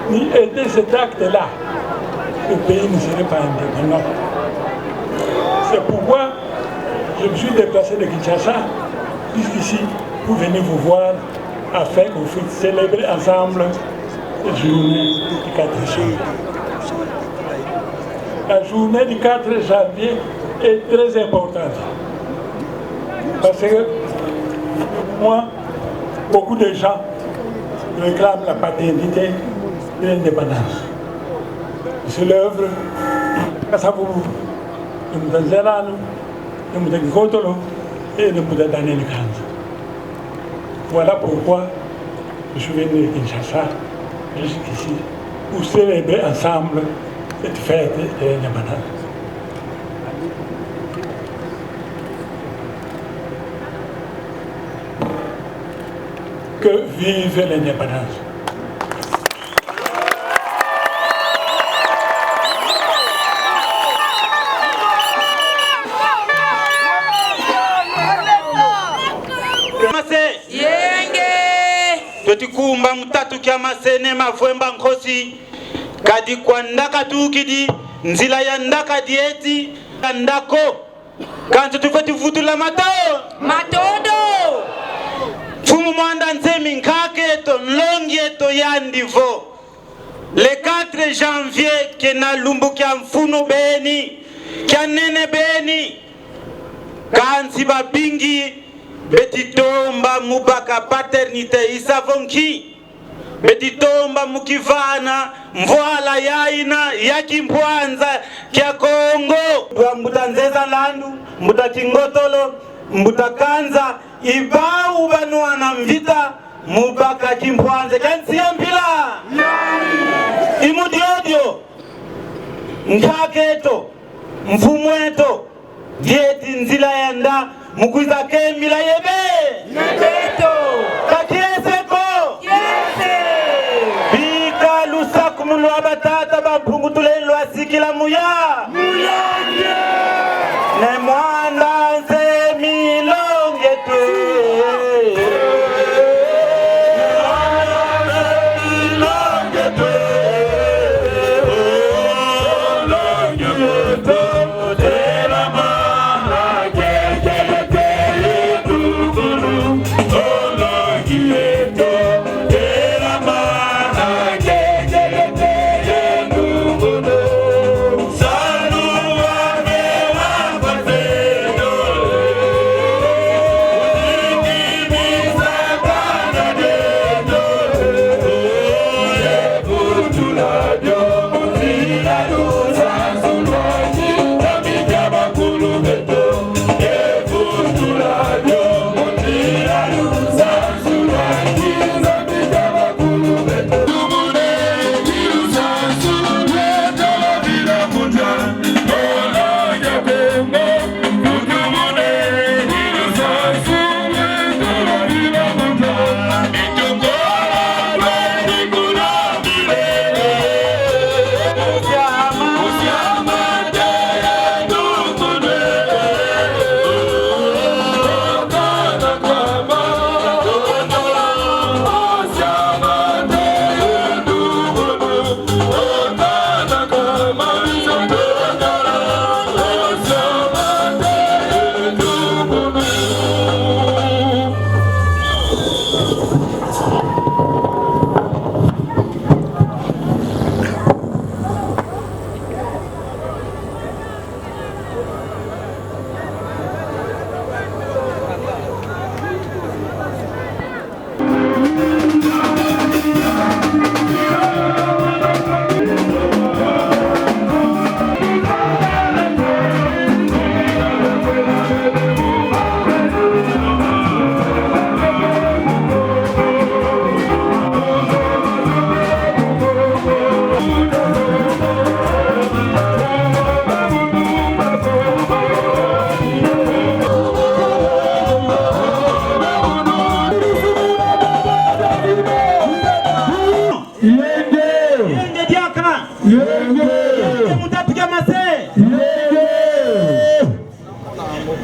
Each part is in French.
Ni aider cet acte-là, le pays ne serait pas indépendant. C'est pourquoi je me suis déplacé de Kinshasa jusqu'ici pour venir vous voir afin que vous puissiez célébrer ensemble cette journée du 4 juillet. la journée du 4 janvier est très importante. Parce que moi, beaucoup de gens réclament la paternité de l'indépendance. C'est l'œuvre Kasaboubou, de Moutanzerano, de Moutanzikotolo et de Moutanzane Kanza. Voilà pourquoi je suis venu à Kinshasa jusqu'ici pour célébrer ensemble cette fête de l'indépendance. Que vive l'indépendance! Totikumba mutatu kya masene mavwemba nkosi kadi kwa ndaka tukidi nzila ya ndaka dieti ndako kanto tufeti vutu la matodo fumu mwanda nzemi nkaketo nlongieto yandivo le 4 janvier kena lumbu kya mfunu beni kya nene beni kansi babingi betitomba mubaka paternité isavonki betitomba mukivana mvoala yaina yakimpwanza kya Kongo mbutanzeza landu mbutakingotolo mbutakanza ibau banwana mvita mubaka kimpwanza kansiyampila imudiodio nkaketo mfumweto dieti nzila yanda mukwiza kemila yebe nebeto kakieseko yese bika lusaku mulwa batata bampungu tulelo asikila muya muyanje ne mwanda nse milongete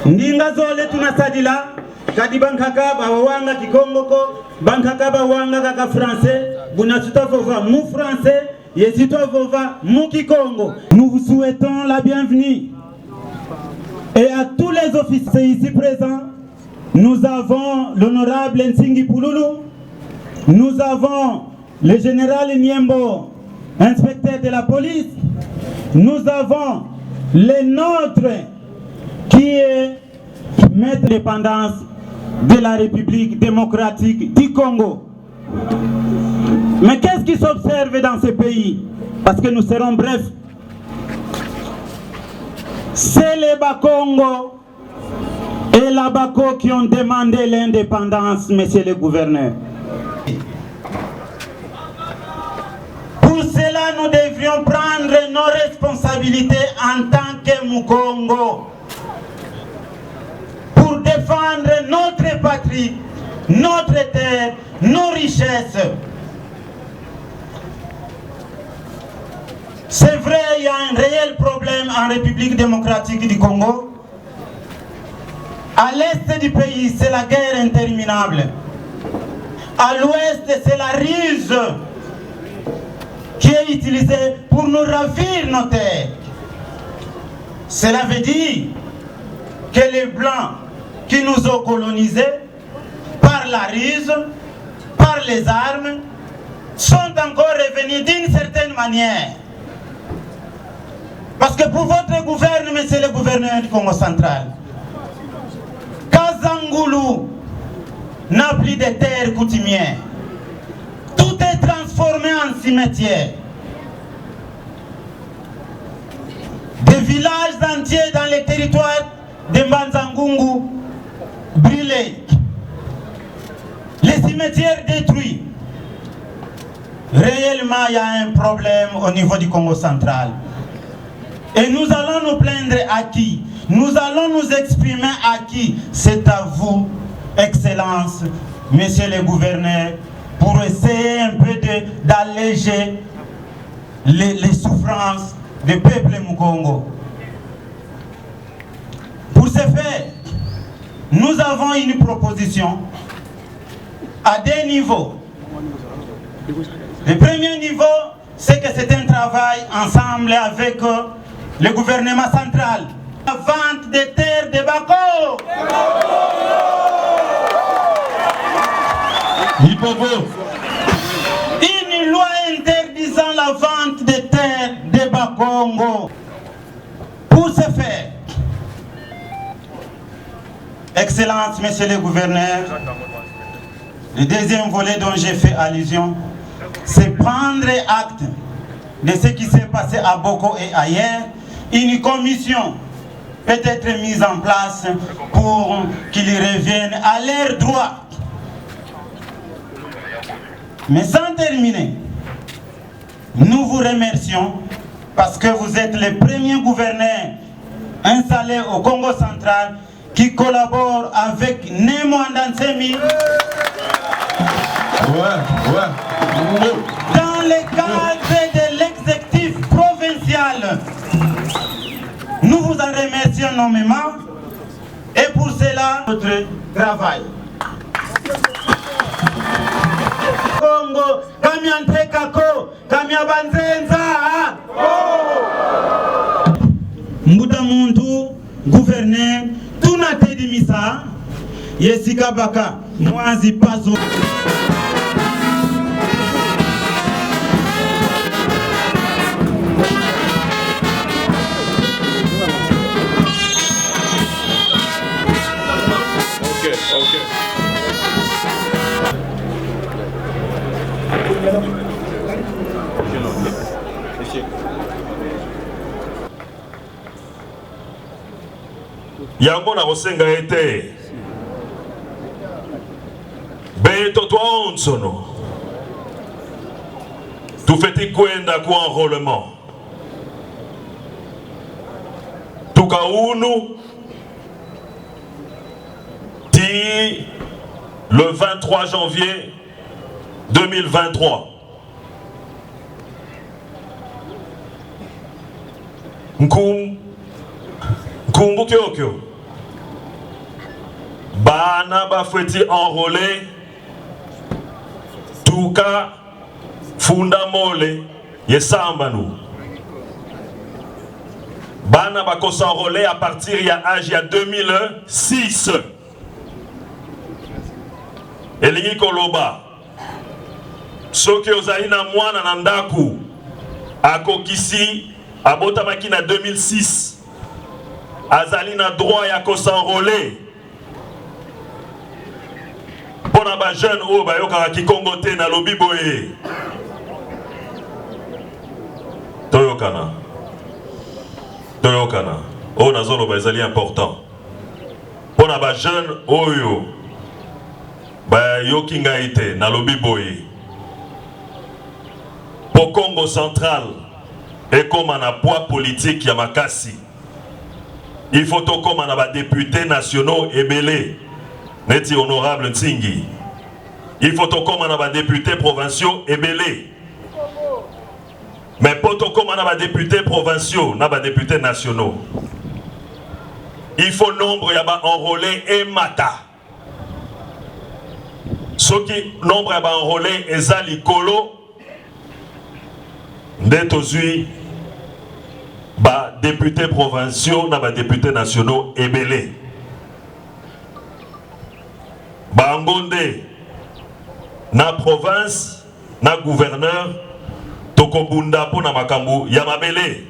ndinga zole tunasadila kadi bankaka bawanga kikongoko bankaka bawanga kaka français bunasutavova mu français yesitavova mu kikongo. Nous vous souhaitons la bienvenue et à tous les officiers ici présents. Nous avons l'honorable Nsingi Pululu, nous avons le général Niembo, inspecteur de la police, Nous avons les nôtres qui est maître d'indépendance de la République démocratique du Congo. Mais qu'est-ce qui s'observe dans ce pays? Parce que nous serons brefs. C'est les Bakongo et la Bako qui ont demandé l'indépendance, monsieur le gouverneur. Pour cela, nous devrions prendre nos responsabilités en tant que Mukongo pour défendre notre patrie, notre terre, nos richesses. C'est vrai, il y a un réel problème en République démocratique du Congo. À l'est du pays, c'est la guerre interminable. À l'ouest, c'est la ruse qui est utilisée pour nous ravir nos terres. Cela veut dire que les Blancs qui nous ont colonisés par la ruse, par les armes, sont encore revenus d'une certaine manière. Parce que pour votre gouvernement, c'est le gouverneur du Congo central. Kazangoulou n'a plus de terres coutumières. Tout est transformé en cimetière. Des villages entiers dans les territoires de Mbanzangungu brûlés. Les cimetières détruits. Réellement, il y a un problème au niveau du Congo central. Et nous allons nous plaindre à qui? Nous allons nous exprimer à qui? C'est à vous, Excellence, Monsieur le gouverneur, pour essayer un peu d'alléger les souffrances du peuple Mukongo. Pour ce faire, nous avons une proposition à deux niveaux. Le premier niveau, c'est que c'est un travail ensemble avec le gouvernement central. La vente des terres de Bako. Une loi interdisant la vente des terres de Bakongo. Pour ce faire, Excellence, Monsieur le gouverneur, le deuxième volet dont j'ai fait allusion, c'est prendre acte de ce qui s'est passé à Boko et ailleurs. Une commission peut être mise en place pour qu'ils reviennent à leur droit. Mais sans terminer, nous vous remercions parce que vous êtes les premiers gouverneurs installés au Congo central qui collaborent avec Nemo Ndansemi dans le cadre de l'exécutif provincial. Nous vous en remercions nommément et pour cela, notre travail. Congo, Kamiante Kako, Kamiabanzenza. Mbuta Muntu, gouverneur, Tunate Dimisa, Yesika Baka, Mwazi Pazo. Yango na bosenga ete beto twaonsono tufeti kwenda ku enrôlement tukaunu ti le 23 janvier 2023 Nkumbu Kyokyo Bana bafweti enrôlé Tuka Funda Mole Yesambanu Bana bakosa enrôlé à partir ya âge ya 2006 Elingi Koloba Soki ozali na mwana na ndaku akokisi abotamaki na 2006 azali na droit ya s'enrôler pona ba jeune oyo bayokaka kikongo te na lobi boye toyokana oyo nazoloba ezali important pona ba jeune oyo bayoki ngai te na lobi boye po Congo central ekoma na poids politique ya makasi. Il faut tokoma na ba députés nationaux ebele neti honorable Ntingi. Il faut tokoma na ba députés provinciaux ebele. Mais pour tokoma na ba députés provinciaux na ba députés nationaux. Il faut nombre ya ba enrôlé et mata. Ceux qui nombre ya ba enrôlé eza likolo ndetozui ba députés provinciaux na ba députés nationaux ebele. Ba ngonde na province na gouverneur tokobunda po na makambu ya mabele.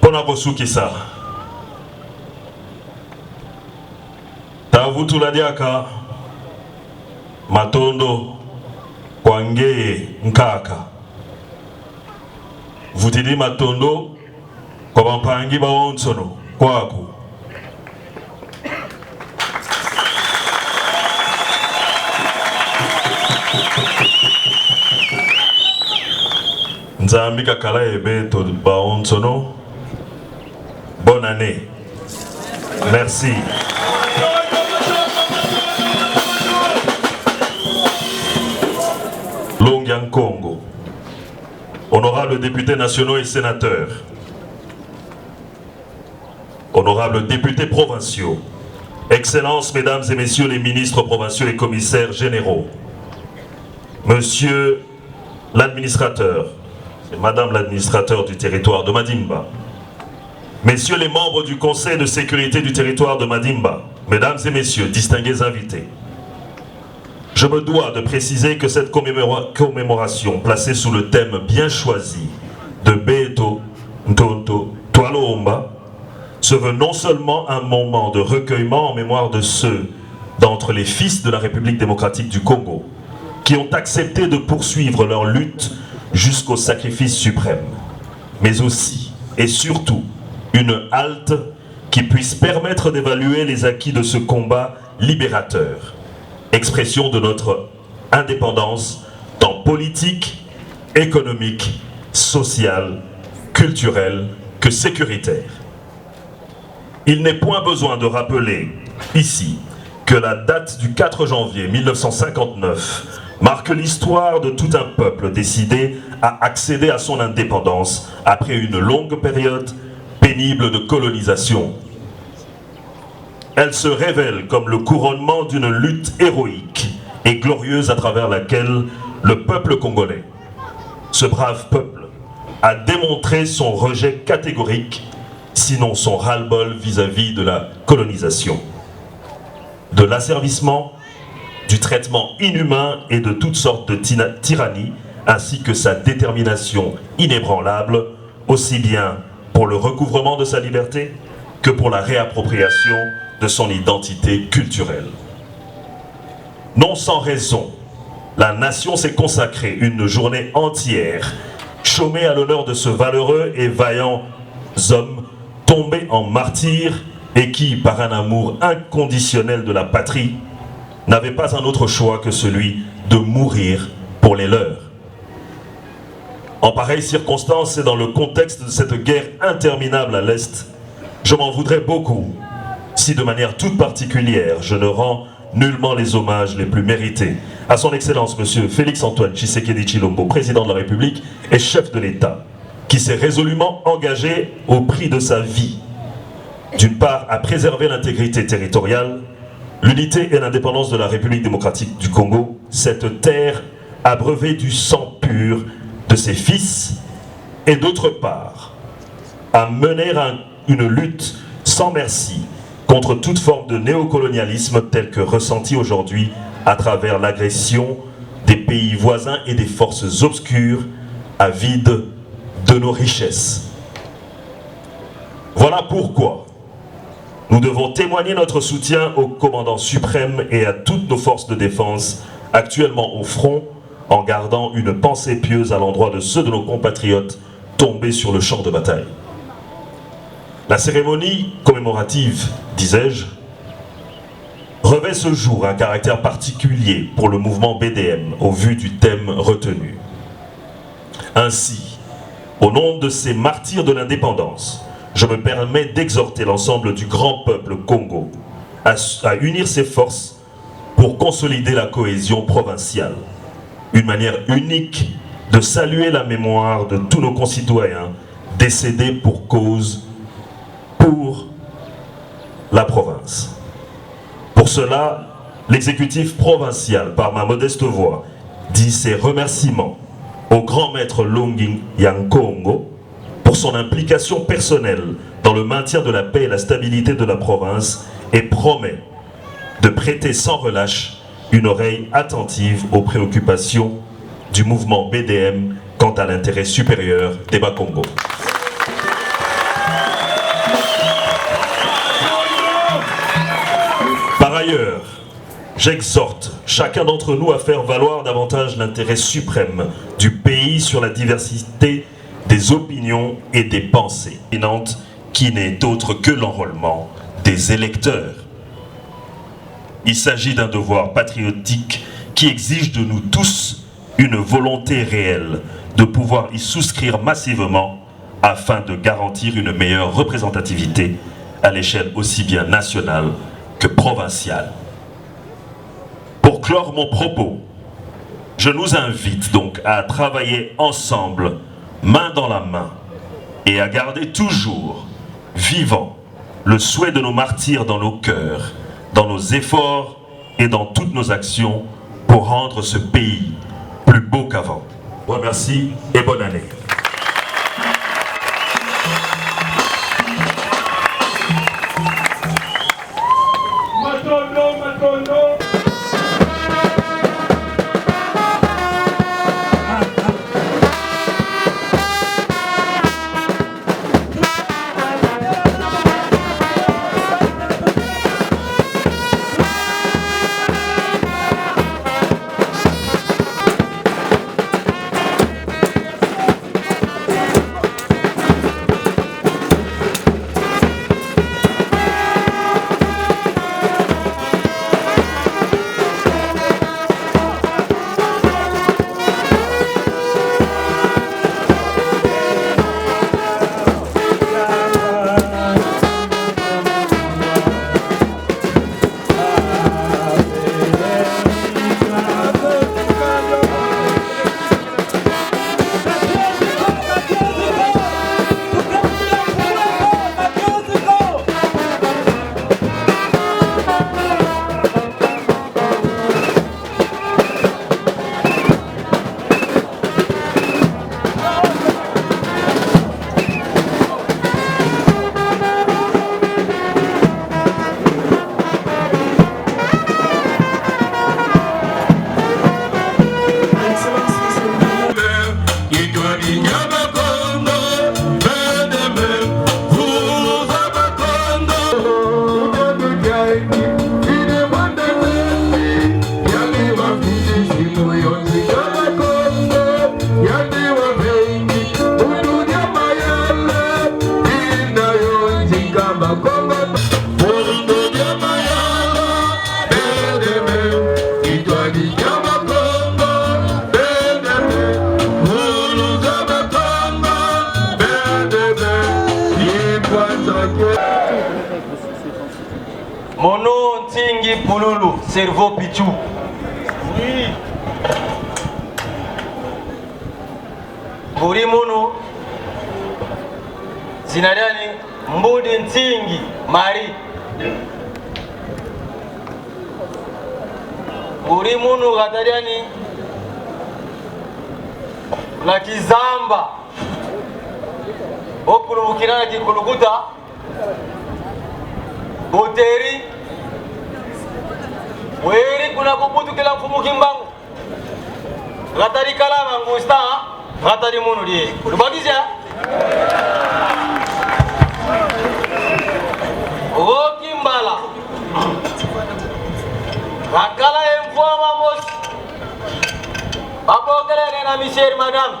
Pona kosukisa. Tavutu la diaka Matondo Kwangeye Nkaka. Vutidi Matondo kwa bampangi ba onsono kwaku. Nzambika kala ebe to ba onsono. Bonne année. Merci. Longyang Congo, honorables députés nationaux et sénateurs, honorables députés provinciaux, Excellences, Mesdames et Messieurs les ministres provinciaux et commissaires généraux, Monsieur l'administrateur et Madame l'administrateur du territoire de Madimba, Messieurs les membres du Conseil de sécurité du territoire de Madimba, Mesdames et Messieurs, distingués invités, je me dois de préciser que cette commémoration, placée sous le thème bien choisi de Beto Ntonto Twalomba, se veut non seulement un moment de recueillement en mémoire de ceux d'entre les fils de la République démocratique du Congo qui ont accepté de poursuivre leur lutte jusqu'au sacrifice suprême, mais aussi et surtout une halte qui puisse permettre d'évaluer les acquis de ce combat libérateur, expression de notre indépendance tant politique, économique, sociale, culturelle que sécuritaire. Il n'est point besoin de rappeler ici que la date du 4 janvier 1959 marque l'histoire de tout un peuple décidé à accéder à son indépendance après une longue période pénible de colonisation. Elle se révèle comme le couronnement d'une lutte héroïque et glorieuse à travers laquelle le peuple congolais, ce brave peuple, a démontré son rejet catégorique, sinon son ras-le-bol vis-à-vis de la colonisation, de l'asservissement, du traitement inhumain et de toutes sortes de tyrannies, ainsi que sa détermination inébranlable, aussi bien pour le recouvrement de sa liberté que pour la réappropriation de son identité culturelle. Non sans raison, la nation s'est consacrée une journée entière, chômée à l'honneur de ce valeureux et vaillant homme tombé en martyr et qui, par un amour inconditionnel de la patrie, n'avait pas un autre choix que celui de mourir pour les leurs. En pareille circonstance et dans le contexte de cette guerre interminable à l'Est, je m'en voudrais beaucoup si de manière toute particulière je ne rends nullement les hommages les plus mérités à son Excellence Monsieur Félix-Antoine Tshisekedi Tshilombo, président de la République et chef de l'État, qui s'est résolument engagé au prix de sa vie, d'une part à préserver l'intégrité territoriale, l'unité et l'indépendance de la République démocratique du Congo, cette terre abreuvée du sang pur de ses fils, et d'autre part à mener une lutte sans merci contre toute forme de néocolonialisme tel que ressenti aujourd'hui à travers l'agression des pays voisins et des forces obscures avides de nos richesses. Voilà pourquoi nous devons témoigner notre soutien au commandant suprême et à toutes nos forces de défense actuellement au front, en gardant une pensée pieuse à l'endroit de ceux de nos compatriotes tombés sur le champ de bataille. La cérémonie commémorative, disais-je, revêt ce jour un caractère particulier pour le mouvement BDM au vu du thème retenu. Ainsi, au nom de ces martyrs de l'indépendance, je me permets d'exhorter l'ensemble du grand peuple Congo à unir ses forces pour consolider la cohésion provinciale. Une manière unique de saluer la mémoire de tous nos concitoyens décédés pour cause pour la province. Pour cela, l'exécutif provincial, par ma modeste voix, dit ses remerciements au grand maître Longing Yankongo pour son implication personnelle dans le maintien de la paix et la stabilité de la province et promet de prêter sans relâche une oreille attentive aux préoccupations du mouvement BDM quant à l'intérêt supérieur des Bas-Congo. Par ailleurs, j'exhorte chacun d'entre nous à faire valoir davantage l'intérêt suprême du pays sur la diversité des opinions et des pensées dominantes qui n'est autre que l'enrôlement des électeurs. Il s'agit d'un devoir patriotique qui exige de nous tous une volonté réelle de pouvoir y souscrire massivement afin de garantir une meilleure représentativité à l'échelle aussi bien nationale que provinciale. Pour clore mon propos, je nous invite donc à travailler ensemble, main dans la main, et à garder toujours vivant le souhait de nos martyrs dans nos cœurs, dans nos efforts et dans toutes nos actions pour rendre ce pays plus beau qu'avant. Remercie et bonne année. Mono Ntingi Pululu, cerveau Pichou. Oui. Buri Mono, Zinadani, Mbudi Ntingi, Marie. Buri Mono Gatariani, la Kizamba, Okulukina Kikulukuta, Boteri, Weri kuna kubutu kila mfumu kimbangu. Ratari kala mangusta, ratari munuri. Lubagizia. Okimbala. Rakala emfuama mos. Babokele nena misher madam.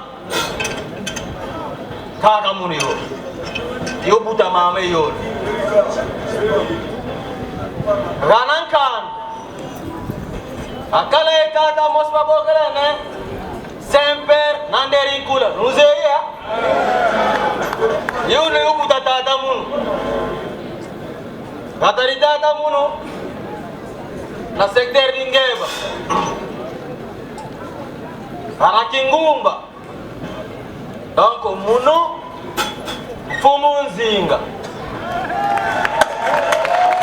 Kaka muni yo buta mame yo. Ranankan. Akala ekata mos babokele ne. Semper nanderi kula. Nuzeya. Yo ne yo buta tata munu. Ratari tata munu. Na sekter dingeba. Arakingumba. Donc muno fumunzinga.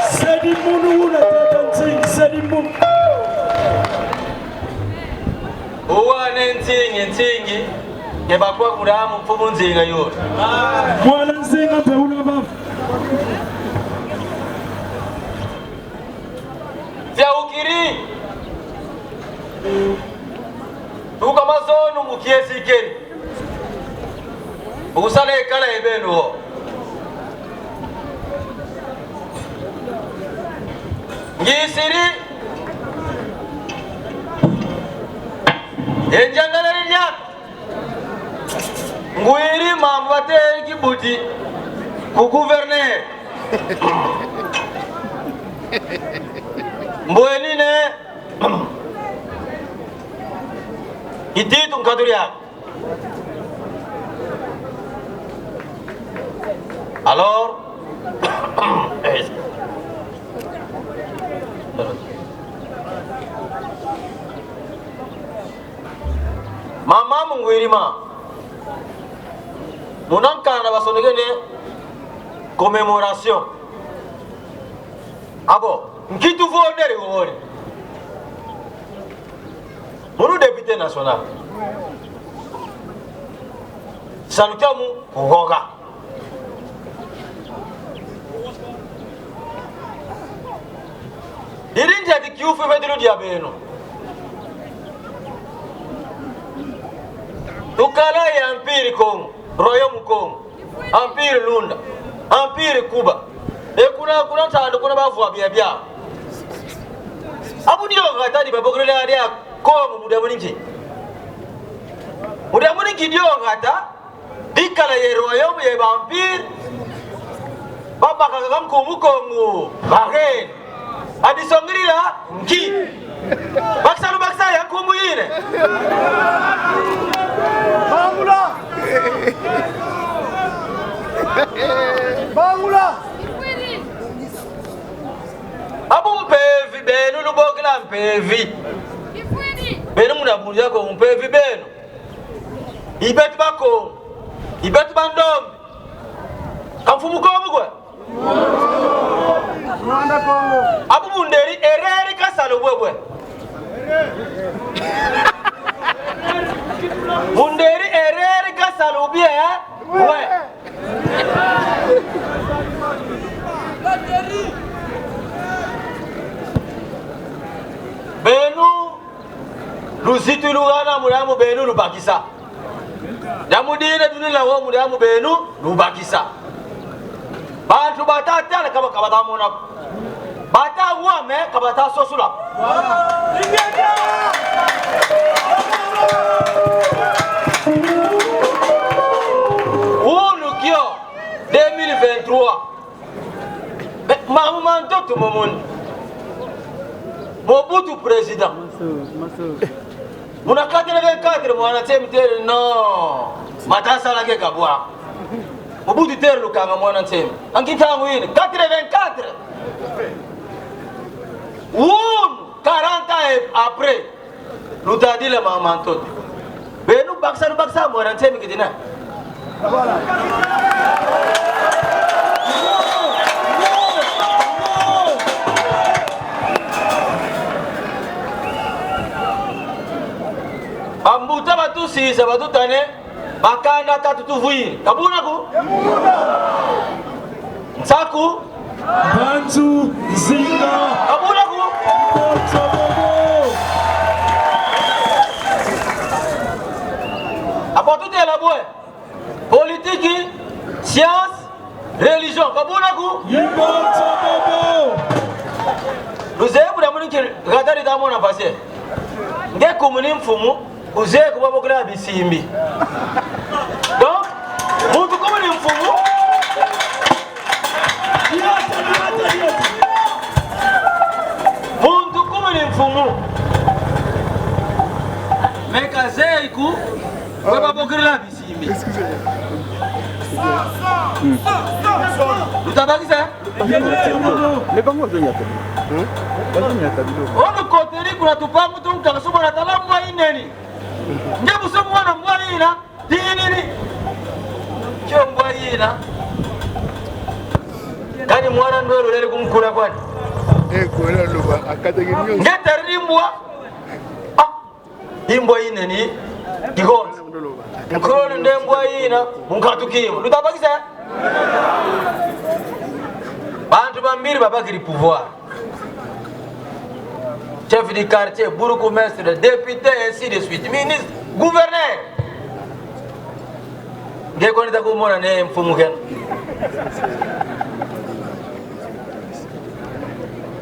Sedi munu una tata sedi munu. Uwa ntingi keba kwa kuramu fumunzinga yo. Mwana nzinga pe una ba. Tia ukiri. Tuka mazonu mukiesi keri. Usale kala ebeno. Ngisiri. Enjangala nyak. Nguiri mamwate kibuti. Ku gouverneur. Mboeni ne. Ititu nkaduriak. Alors, mama mungwirima munankana basonegene commémoration abo nkitu vonere wori munu député national salutamu ugoga irinja dikiufu federo diabeno tukala ya empire Congo royaume Congo empire Lunda empire Cuba kuna tando kuna bavu abia abu ndio ngatadi babogole ya Congo muda muningi ndio ngata dikala ya royaume ya empire baba kakamko Congo bagen adisongirila nki baksa ya kumuyire Bangula Bangula abu mpevi benu lubogla mpevi benu munabuja ko mpevi benu ibetu bako ibetu bandom kamfumu ko mugwe Rwanda Congo abu munderi ereri kasalo bwebwe munderi ereri kasalo bie we benu lusitu lugana mulamu benu lubakisa jamudine dunila wo mulamu benu lubakisa bantu batatala kama kabatamona bata wame kabata sosula Kyo 2023 Maman tout le monde Mobutu président Muna 84 mwana temtere non matasa la keka bwa Mobutu terre lukanga mwana tem ankitangu yini 84 40 ans après nous t'a dit le maman tout benu baksa mwana tem kidina Ambuta batu sisa batu tane bakanda tatu tuvuiri kabuna ku Nsaku Bantu Zinga kabuna ku kabwe. Politique, science, religion. Kabunaku. Nous avons dit que Radari Damo n'a passé. Dès que nous sommes vous avez quoi pour la bisimbi. Donc, vous comme nous sommes. Vous comme nous sommes. Mais quand c'est écoute, vous pas pour la bisimbi. Vous t'avez dit ça? Mais pas moi de nyata. Ono koteri kuna tupangu tumtaka soma na talamu wa ineni. Ngebu somo wana mwaina dinini. Kyo mwaina. Kani mwana ndwero lele kumkura kwani? Kwela luba akategi nyo. Ngetari mbwa. Imbwa ineni. Kigonza. Mkoro ndembwa ina munkatukiwa. Lutabakisa? Bantu bambiri babakiri pouvoir. Chef du quartier, bourgmestre, député, ainsi de suite, ministre, gouverneur. Vous connaissez comment on est mfumuken.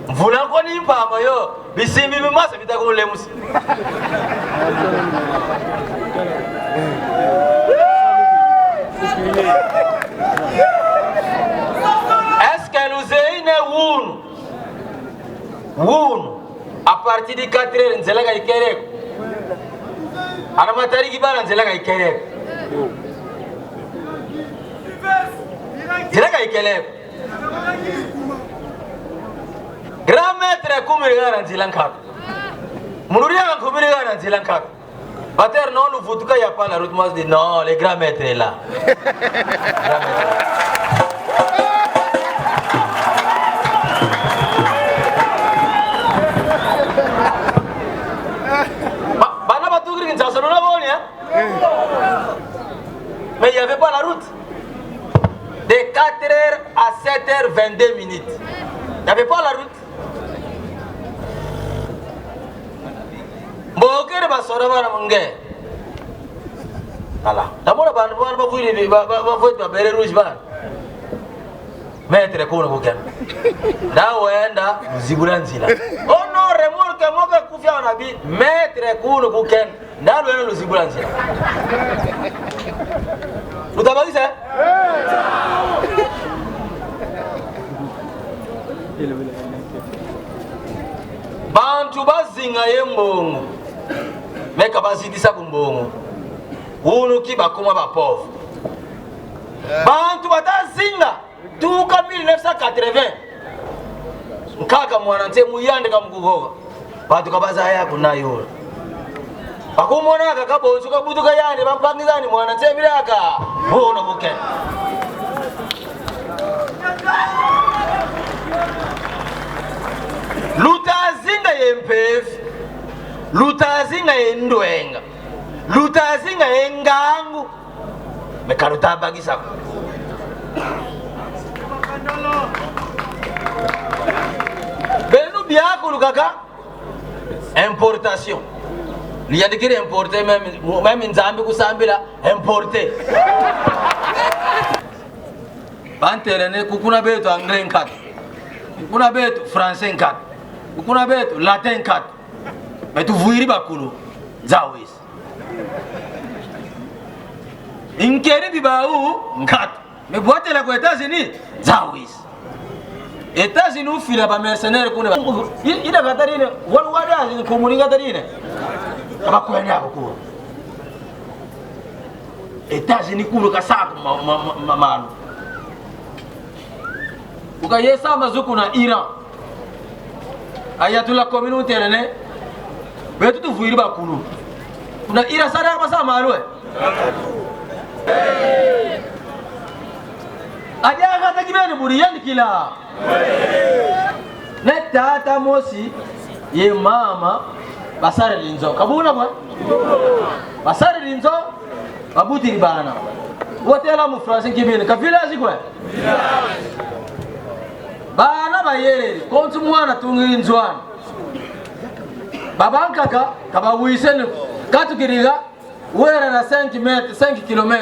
Vous n'en connaissez pas, yo. Bisimbi mimasa bitakumu lemusi. Est-ce que nous avons une woun? À partir de 4 heures, nous allons y aller. À la matinée, nous allons y aller. Nous allons y aller. Grand maître, comme il y a un Zilanka. Mouria, comme il y a un Zilanka. Pater, non, nous foutons qu'il n'y a pas la route. Moi, je dis non, le grand maître est là. Mais il n'y avait pas la route. De 4h à 7h22 minutes. Il n'y avait pas la route. Mbokere basora bana munge. Voilà. D'abord la bande va vous bere rouge ban. Maître ko na da wenda zibulanzila. Ono remorque moka kufia na bi maître ko na kuken. Da wenda zibulanzila. Utabagisa? Bantu bazinga yembongo. Meka bazidisa kumbongo. Unu ki bakoma ba pauvre. Bantu batazinga tuka 1980. Nkaka mwanante muyande kamukugoga. Bantu kabaza haya kunayo. Bakumona kakabonzo kabutuka yande bampangizani mwanante bilaka. Bona buke. Lutazinga yempef. Lutazinga yendwenga. Lutazinga yengangu. Mekaruta bagisa. Benu biako lukaka importation. Liya dikiri importer même nzambi kusambila importer. Bantelene kukuna betu anglais nkatu. Kukuna betu français nkatu. Kukuna betu latin nkatu. Betu vuiri bakulu zawis. Inkeri bibau nkatu. Me boite la ko États-Unis zawis. États-Unis fila ba mercenaire kuna. Ida katarine wada komuni katarine. Abakwenda abako. États-Unis kuna kasaka mama. Ukayesa mazuku na Iran. Ayatullah communauté ne. Betu tu vuiri bakulu. Kuna Iran sada masa malwe. Aja kata gimana burian kila. Ne tata mosi ye mama basare linzo kabuna kwa basare linzo babuti bana wote ala mu français kimene ka village kwa bana bayere kontu mwana tunginzwana babankaka kabawisen katukiriga wera na 5 km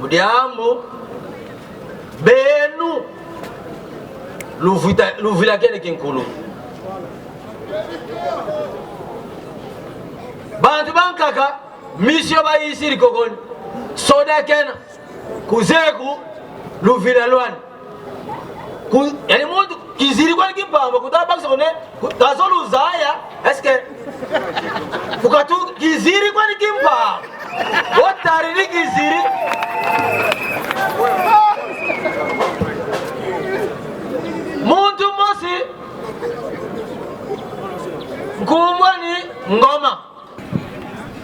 mudiambo benu luvila kene kinkulu bantu bankaka misio bayisiri kokoni soda kena kuzeku luvila lwani yani muntu kiziri kwani kimpamba kutabakisa kone gazolu zaya eske fukatu kiziri kwani kimpamba otari ni kiziri muntu mosi nkumwani ngoma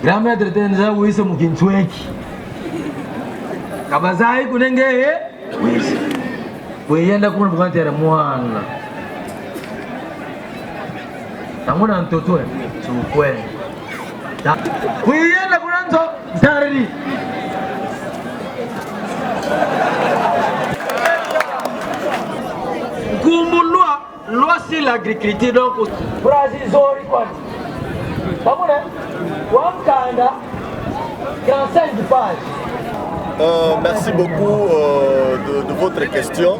grametre tenza wise mukinchweki kabazai kunengeye wise weyenda kumuna bukantera mwana namuna ntotwe chukwe weyenda kunanto tariri kumbulwa loi sur l'agriculture donc brazizori kwani namuna wamkanda 45 pages. Merci beaucoup de votre question.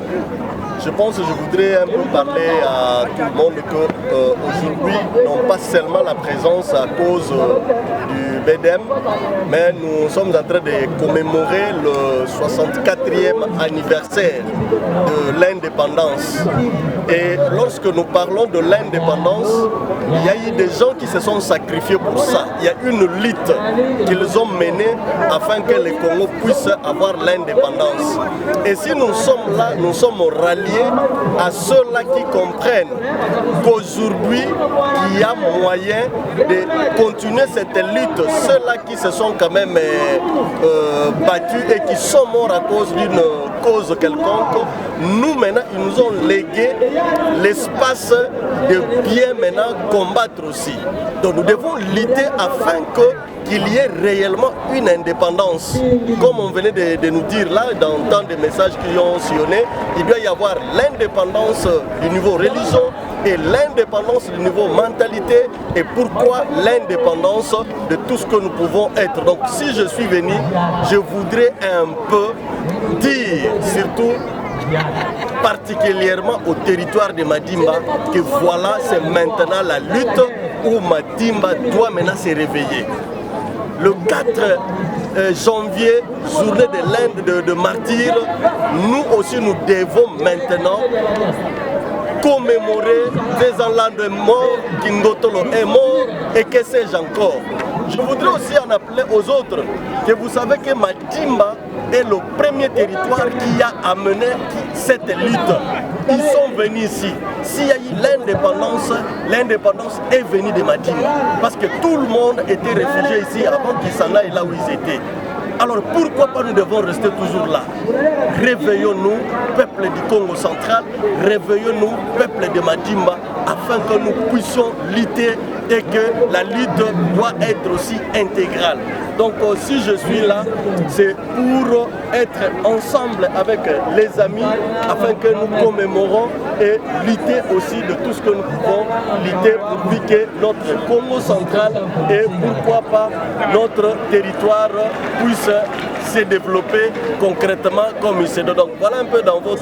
Je pense que je voudrais un peu parler à tout le monde qu'aujourd'hui, non pas seulement la présence à cause du BEDEM, mais nous sommes en train de commémorer le 64e anniversaire de l'indépendance. Et lorsque nous parlons de l'indépendance, il y a eu des gens qui se sont sacrifiés pour ça. Il y a une lutte qu'ils ont menée afin que le Congo puisse avoir l'indépendance. Et si nous sommes là, nous sommes ralliés à ceux-là qui comprennent qu'aujourd'hui, il y a moyen de continuer cette lutte. Ceux-là qui se sont quand même battus et qui sont morts à cause d'une cause quelconque, nous maintenant, ils nous ont légué l'espace de bien maintenant combattre aussi. Donc nous devons lutter afin qu'il y ait réellement une indépendance. Comme on venait de nous dire là, dans tant de messages qui ont sillonné, il doit y avoir l'indépendance du niveau religion et l'indépendance du niveau mentalité. Et pourquoi l'indépendance de tout ce que nous pouvons être. Donc si je suis venu, je voudrais un peu dire, surtout particulièrement au territoire de Madimba, que voilà, c'est maintenant la lutte où Madimba doit maintenant se réveiller. Le 4 janvier, journée de l'Inde de martyrs, nous aussi nous devons maintenant commémorer des ans de mort, Kingotolo est mort et que sais-je encore. Je voudrais aussi en appeler aux autres que vous savez que Madimba est le premier territoire qui a amené cette lutte. Ils sont venus ici. S'il y a eu l'indépendance, l'indépendance est venue de Madimba. Parce que tout le monde était réfugié ici avant qu'ils s'en aillent là où ils étaient. Alors pourquoi pas nous devons rester toujours là? Réveillons-nous, peuple du Congo central, réveillons-nous, peuple de Madimba, afin que nous puissions lutter et que la lutte doit être aussi intégrale. Donc si je suis là, c'est pour être ensemble avec les amis, afin que nous commémorons et lutter aussi de tout ce que nous pouvons lutter pour que notre Congo central et pourquoi pas notre territoire puisse se développer concrètement comme il se doit. Donc voilà un peu dans pour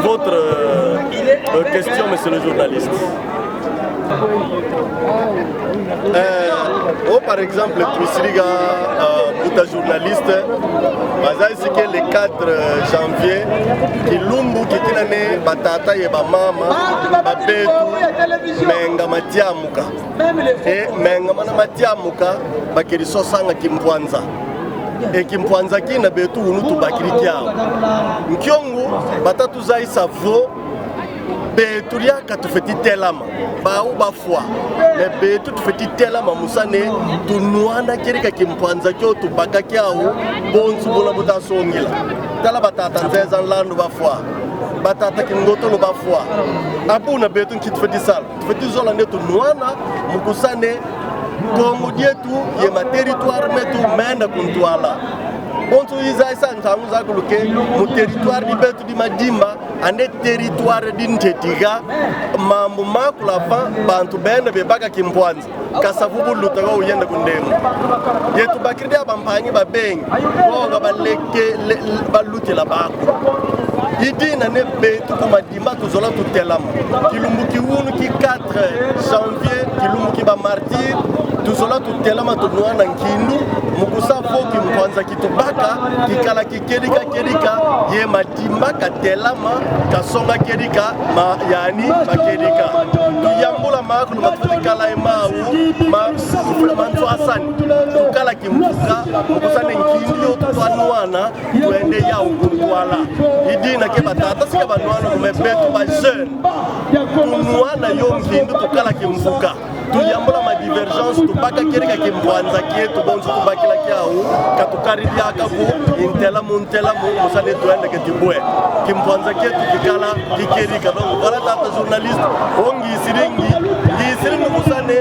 votre question, monsieur le journaliste. Par exemple, Twisriga, Bouta journaliste, c'est que le 4 janvier, Kilumbu Kikinane, Batata et Bamama, Babetu, Menga Matiamuka. Et Menga Matiamuka, Bakiriso Sanga Kimpwanza. Et Kimpwanza qui n'a betu unutu bakirikia. Nkyongu, Batatu Zai Savo. Beturia katufeti telama ba ou ba foi mais betu tufeti telama musane tunuanda kirika kimpwanza kyo tubaka kyao bonsu bona buta songila tala batata nzeza landu ba foi batata kingoto no ba foi abuna betu kitufeti sal tufeti zola ne tunuana mukusane Congo dietu ye ma territoire metu menda kuntwala bontu iza isa ntamu za kuluke mu territoire di betu di Madimba ande territoire d'intetiga mambo makula fa bantu bene bebaka kimpwanza kasavubu lutaga uyenda kundemu yetu bakiride abampanyi babengi woga baleke balute la bako idina ne betu kumadimba tuzola tutelama kilumbu kiwunu ki 4 janvier kilumbu ki ba martyr tuzola tutelama tunuana nkindu mukusa foki mpwanza kitubaka kikala kikerika ye madimba katelama kasonga kerika ma yani makerika tuyambula makulu matutikala emau ma mantu asani tukala kimfuka mukusa nkindu yo tuanuana tuende ya ukukwala idina ke batata sika banuana kumebetu ba jeune tunuana yo nkindu tukala kimfuka tuyambula ma divergence tubaka kerika kimpwanza kietu bonzo tubakila kiao katukaridiaka ku intela mu musane tuende ketibwe kimpwanza kietu kikala kikerika donc voilà tata journaliste ongi siringi musane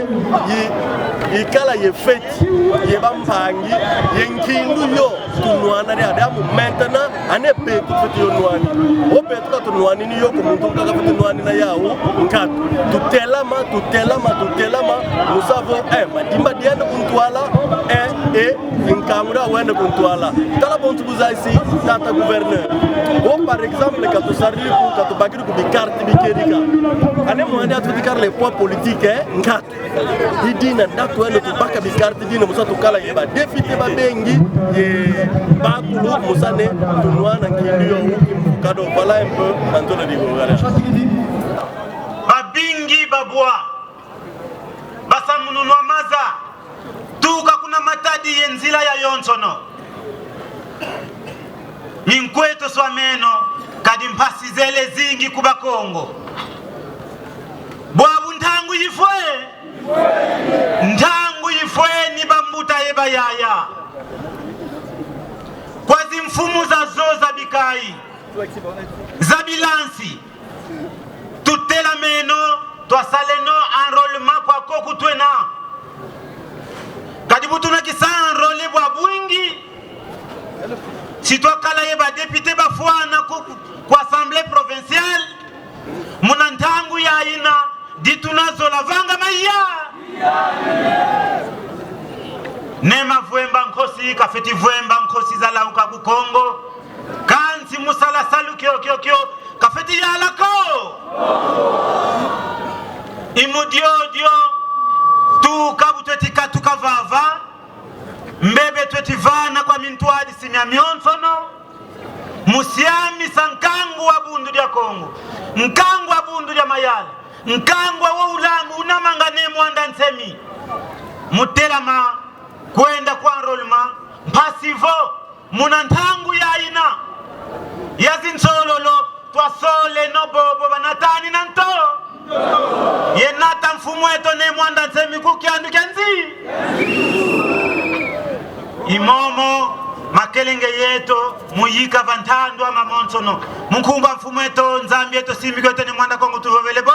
ikala ye feti ye bampangi ye nkindu yo tunuana de adamu maintenant ane betu feti yo nuani o betu ka tunuani ni yo ko muntu ka feti nuani na yawo nkatu tutelama nous savons madimba diende kuntuala et inkamura wende kuntuala tala bontu buzaisi tata gouverneur o par exemple katu sariku katu bakiru ku bicarte bikerika ane mwande atutikar les poids politiques nkatu idina ndatu wende tubaka bicarte dina musa tukala yeba député babengi ye bakulu musane tunwana nkindiyo kado voilà un peu mantona digogala babingi babwa basamununwa maza tuka kuna matadi yenzila ya yonsono minkweto swameno kadi mpasizele zingi kuba Kongo bwabu ntangu yifwe ni bambuta yeba yaya kwa zimfumu za zoza bikai za bilansi tutela meno twasaleno enrôlement kwa koku twena kadibu tunakisa enrôler bwa bwingi si twakala yeba député bafwana ku assemblée provinciale muna ntangu ya ina ditunazo la vanga maiya nema vuemba nkosi kafeti vuemba nkosi za lauka ku Kongo kansi musala salu kyo kafeti ya lako imudiodio tu kabu twetika tukavava mbebe twetivana kwa mintwadi simya myonsono musiami sankangu wa bundu dia Kongo nkangu wa bundu dia mayala nkangu wa ulangu unamangane mwanda nsemi mutelama kwenda kwa enrôlement pasivo munantangu ya ina yazinsololo twasole no bobo banatani nanto yenata mfumweto ne mwanda nsemi kukiandu kyanzi imomo makelenge yeto muyika vantando ama monsono mkumba mfumweto nzambi yeto simbi gote ne mwanda Kongo tuvovele bo